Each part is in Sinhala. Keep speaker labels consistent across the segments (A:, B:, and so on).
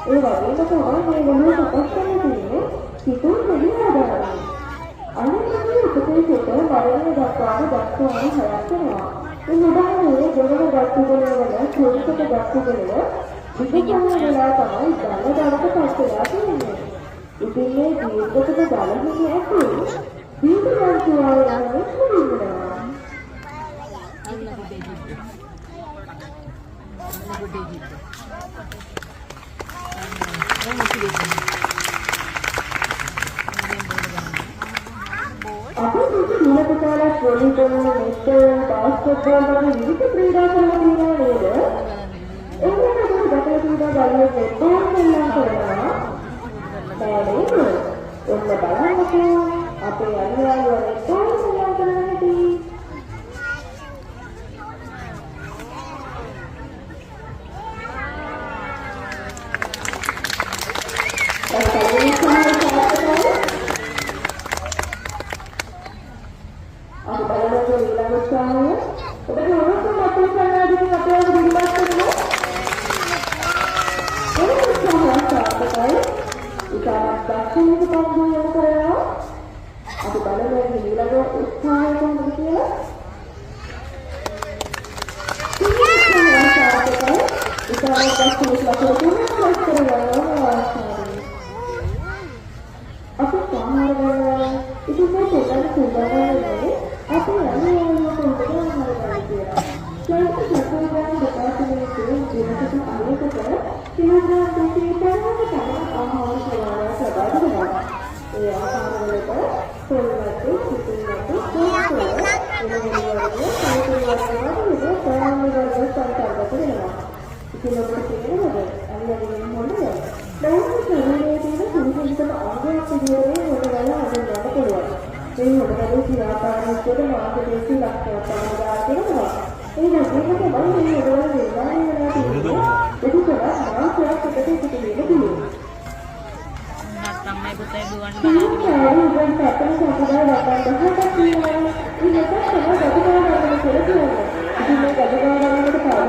A: ඒ වගේම තමයි මේ මොහොත සකස් කරන්න තියෙන්නේ සිතුම් දෙවියන්. අනිත් උපදේශයට මරණය දක්වාම දක්වන හයක් වෙනවා. මේ උදාහරණයේ දෙවන දක්වන වල චෝදිකට දක්වන විකල්ප වෙලා තමයි දානකට පස්සලා තියෙන්නේ. ඉතින් මේ දීර්ඝකට දාලන්නේ ඇති දීර්ඝයන් කියනවා නෙවෙයි. Kita volleyball, netball, basketball වගේ විවිධ ක්‍රීඩා කරලා තියෙනවා නේද? ඒකම තමයි දකලා තියෙනවා ගාලියේ netball කරලා කරනවා. බෑනේ. ඔන්න බලන්නකෝ අපේ අනිවාර්ය netball කරලා කරන්නේ.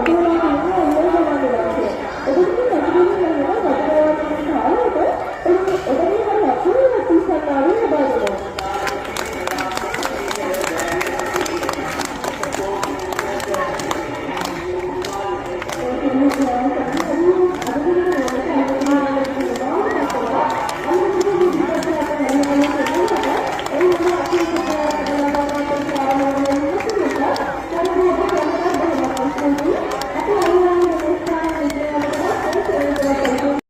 A: Ini